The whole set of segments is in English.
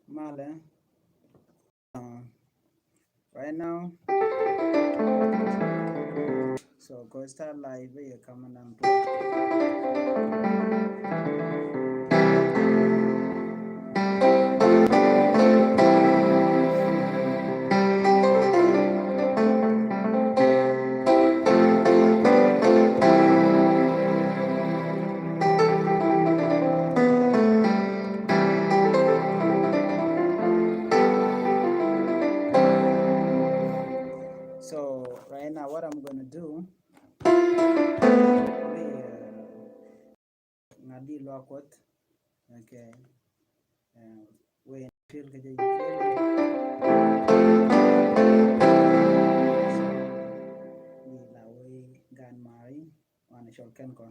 Male, right now, so go start live, you coming on So right now, what I'm gonna do, we ngadi lokwat, okay, we feel kaje you feel ni la we gan mari, wana shol ken ko.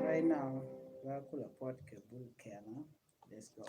Right now, we're cool pot ke bull kela. Let's go.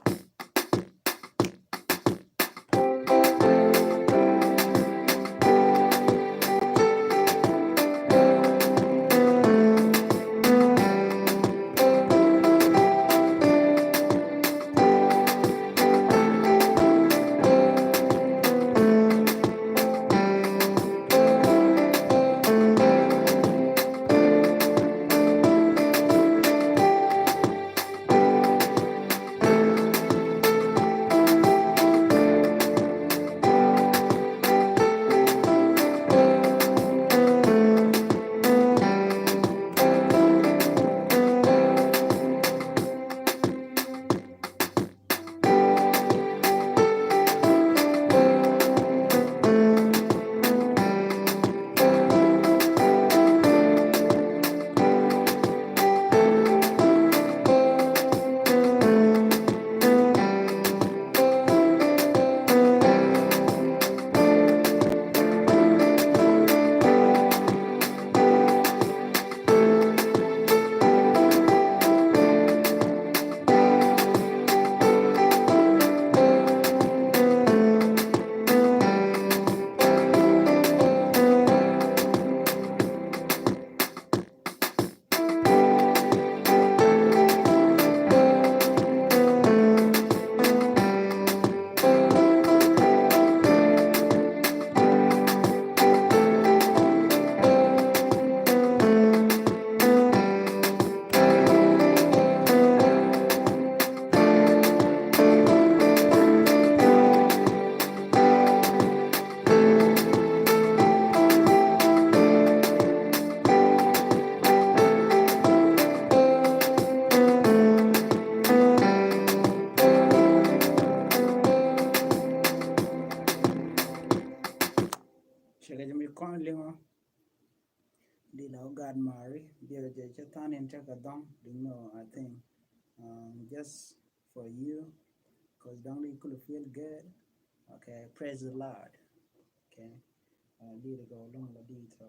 Shake me con lingo. Di la God Mary, dear Jatan and check a dong. No, I think just for you, because don't you could feel good. Okay, praise the Lord. Okay, di to go long la di to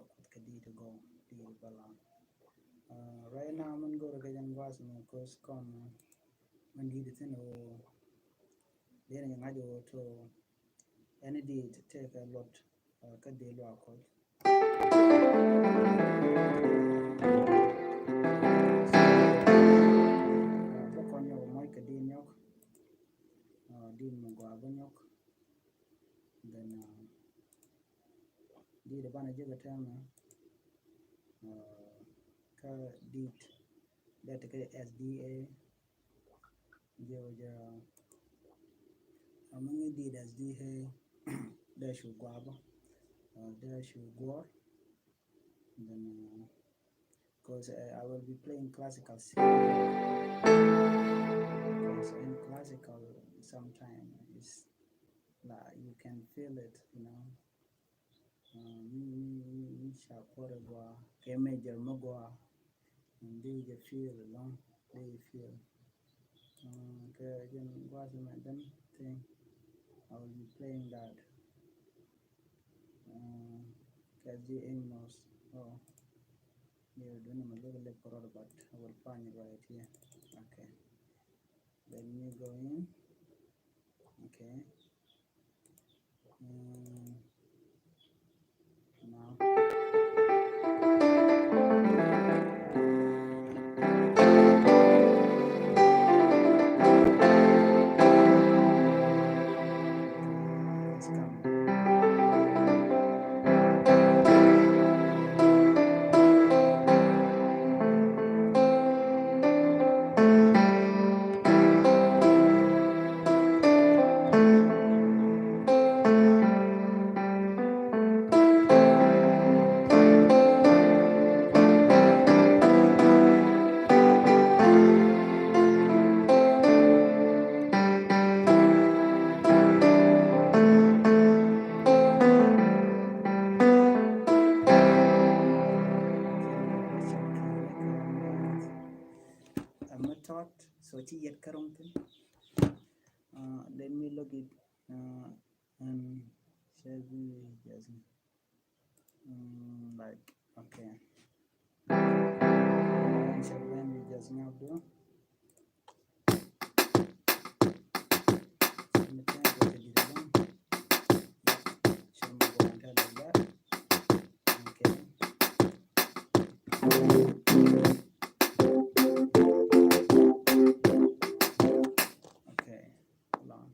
di to go di balang. Right now I'm gonna go to Kajan was no cause con when di the thing or then you ngajo to any day to take a lot ka de lo akol. Bokon yo moy ka din yok din mo go abanyok then di the bana jega tama ka dit that ka SDA jo among di SDA da shu gwaba da shu gwar then because I will be playing classical because in classical sometimes it's like you can feel it, you know. Me shapore gwa ke major magwa and they feel along they feel again was my then thing I will be playing that because the Amos oh you're doing a little bit but I will find it right here. Okay, Let me go in. Okay. Now it's coming. I'm not taught, so it's yet currently. Let me look it and shall we just like okay. Shall we just now do? Okay, hold on.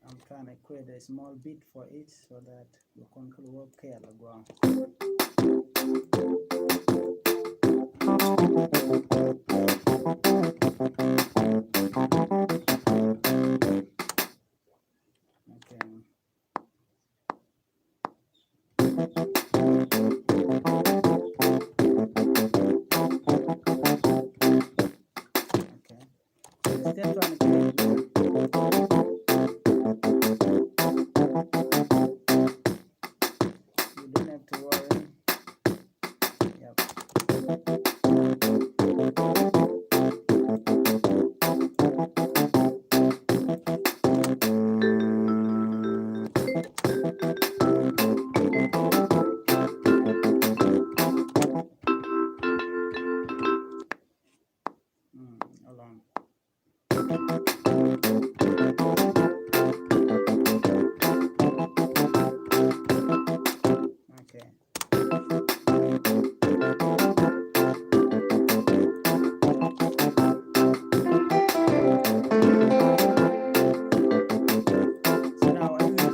I'm trying to create a small bit for it so that you can work here. Okay. Okay. So still trying to create. You don't have to worry. Yep. Hold on. Okay. So now I will go.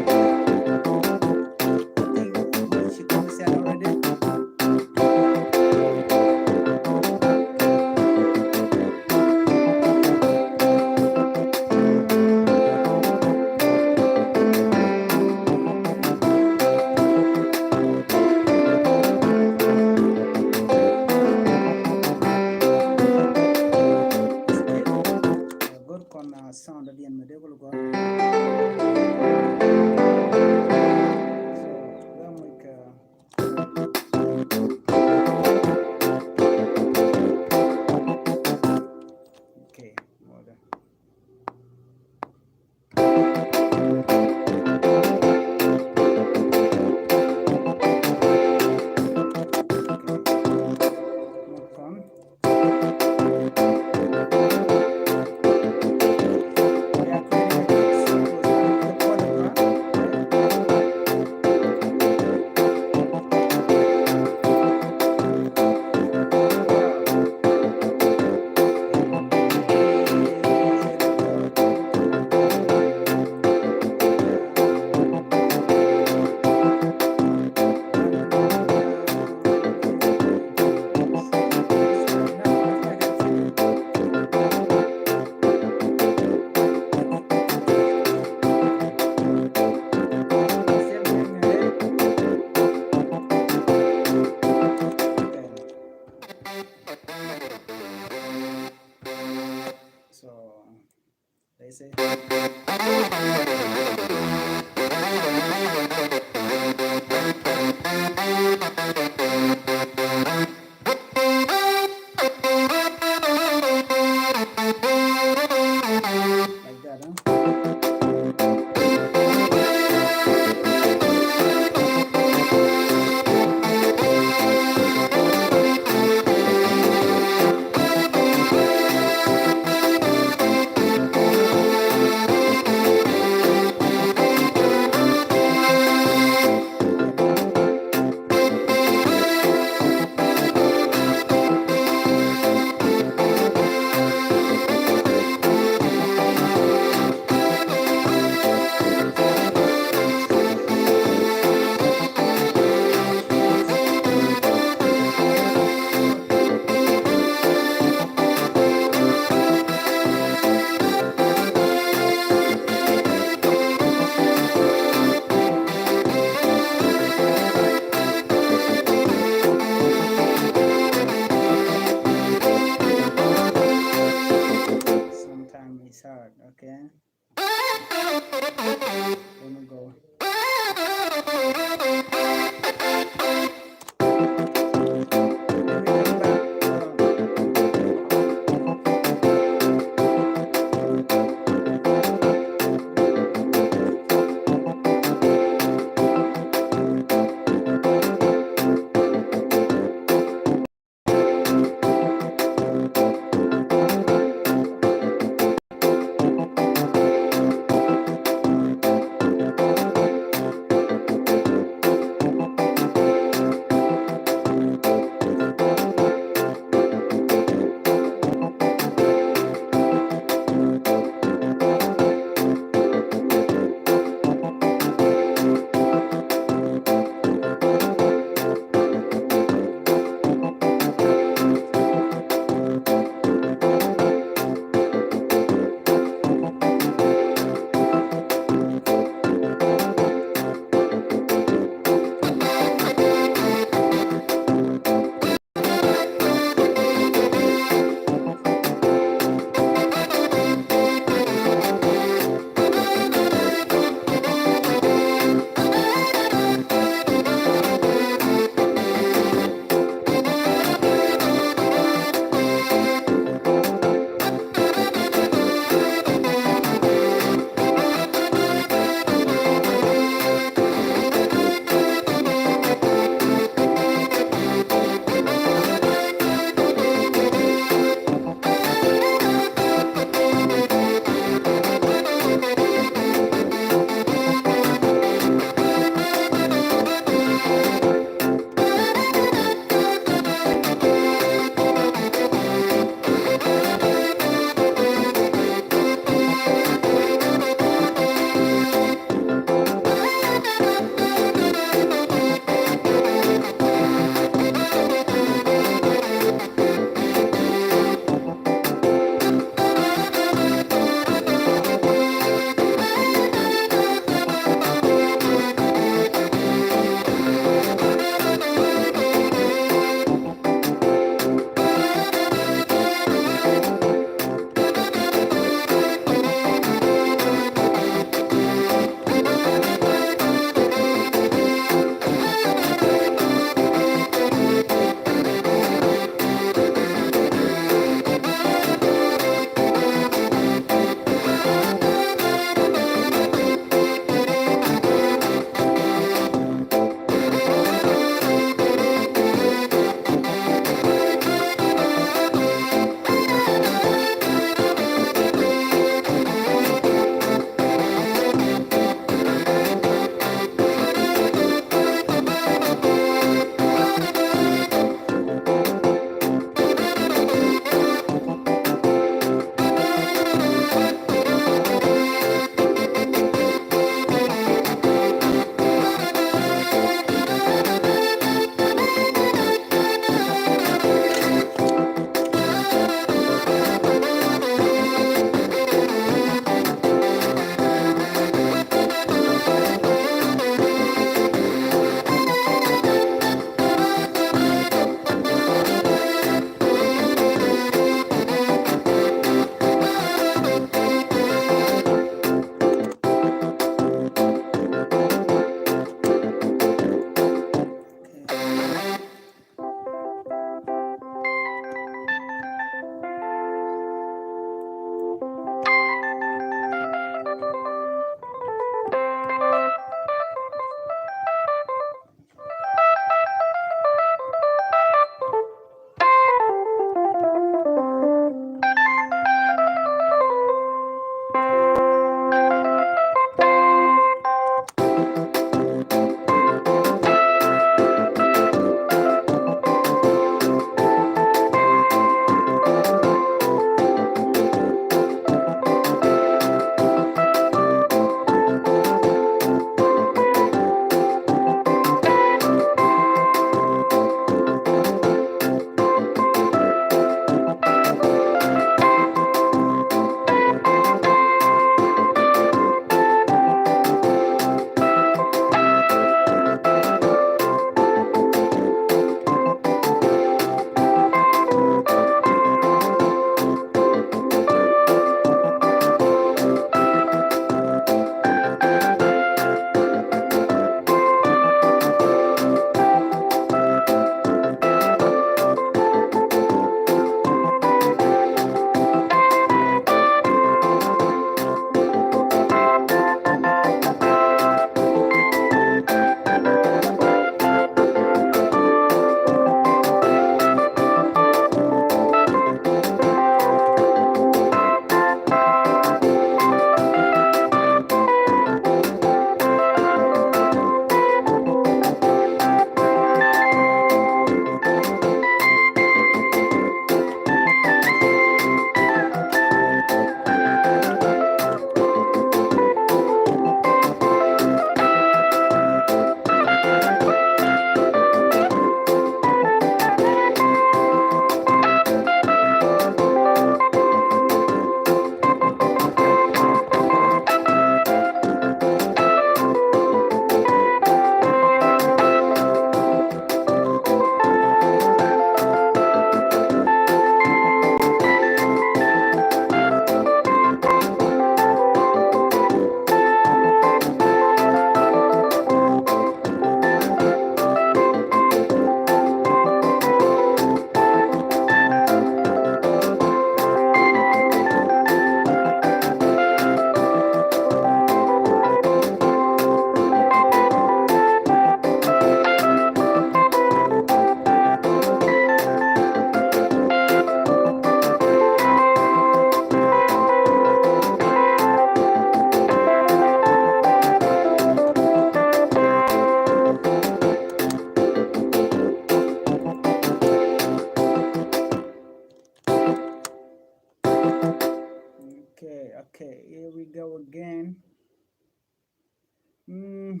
Mm,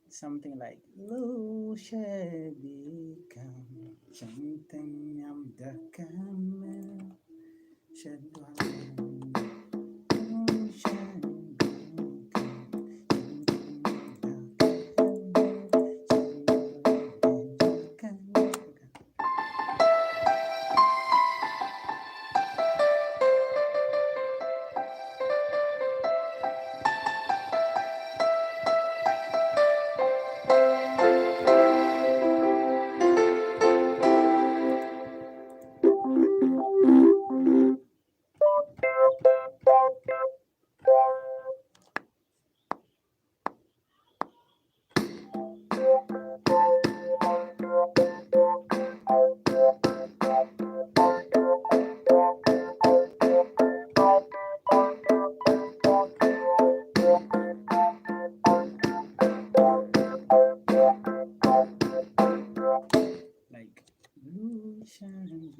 something like Lu Shebi Kam Chanting Yam Dakam Shadwan Lu Shebi like Lu Shebi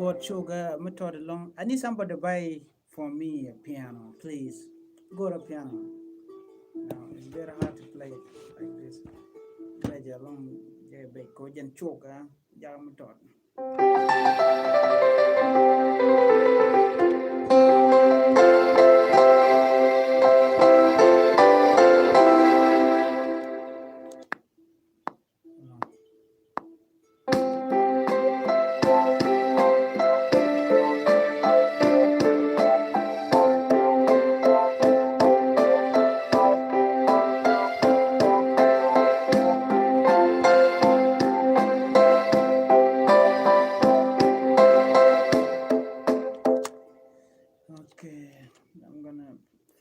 keyboard sugar method along. I need somebody to buy for me a piano, please. Go to piano. No, it's very hard to play it like this. Play the long, yeah, big, go and choke, yeah, method.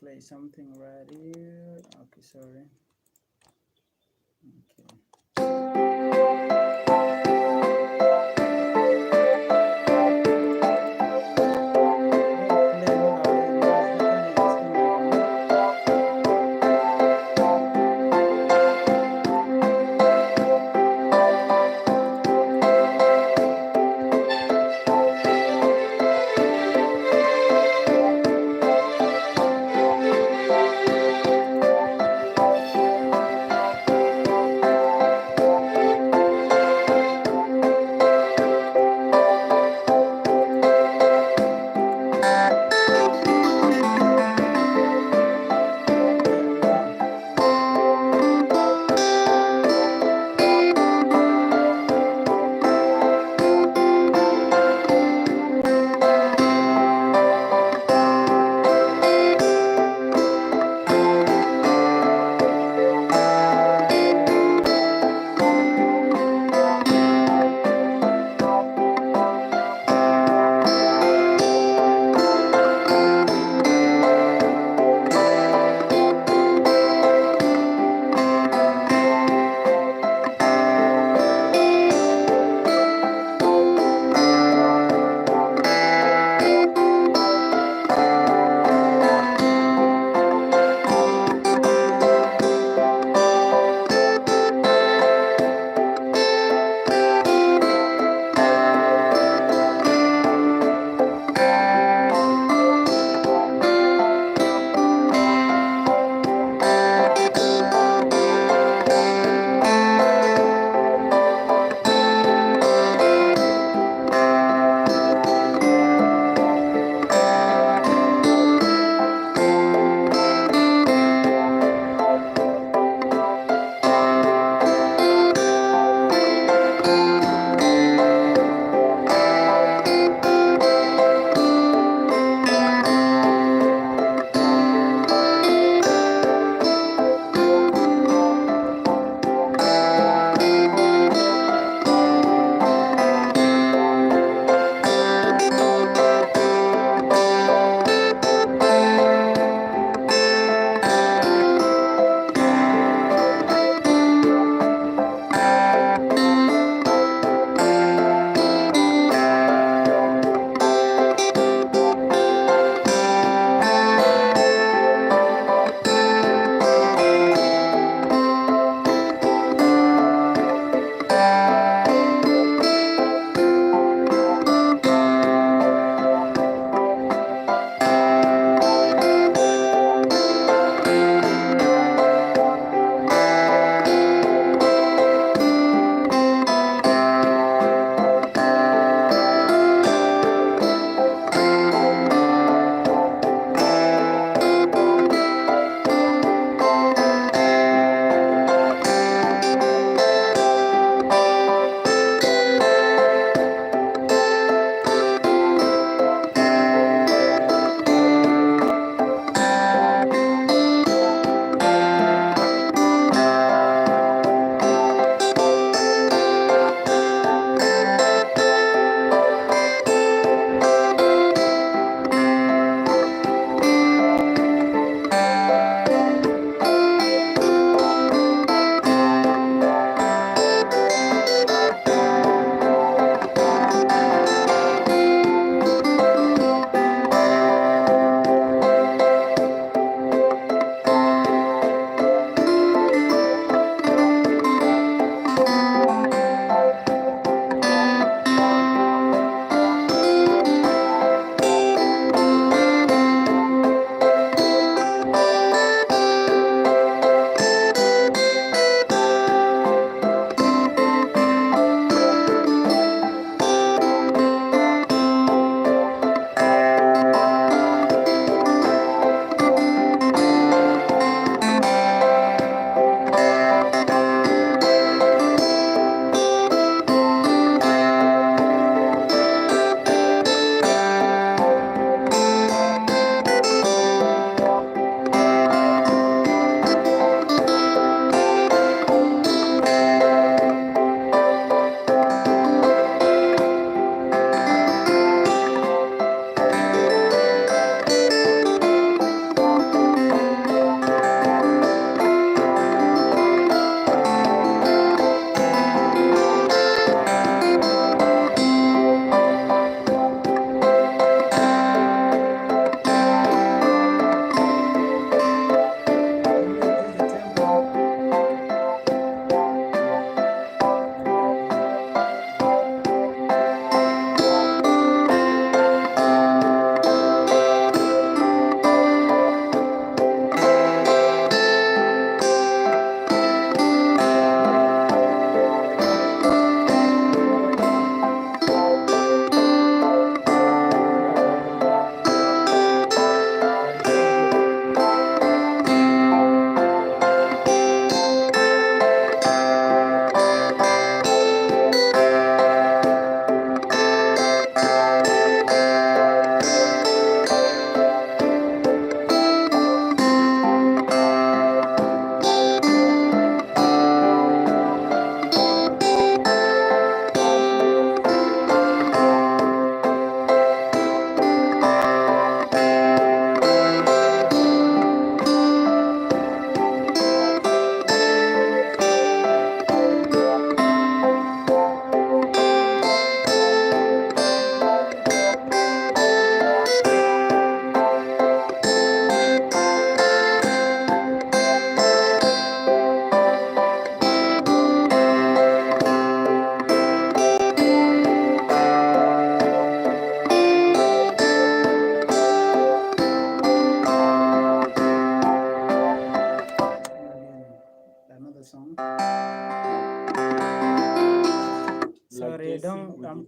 play something right here. Okay, sorry. Okay.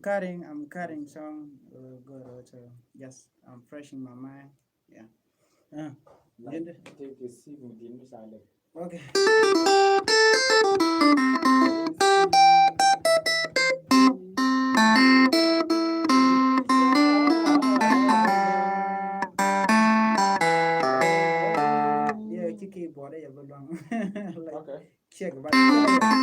I'm cutting song good so just I'm freshing my mind. Yeah. Like, take a seat with the silent. Okay. Yeah, keyboard ya belong. Like Okay. check right.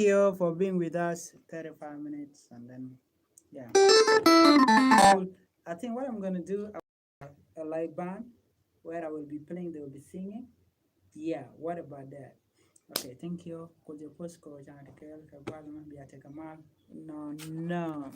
you for being with us 35 minutes, and then yeah. I think what I'm gonna do, a live band where I will be playing, they will be singing. Yeah, what about that? Okay, thank you. Could you post no, no.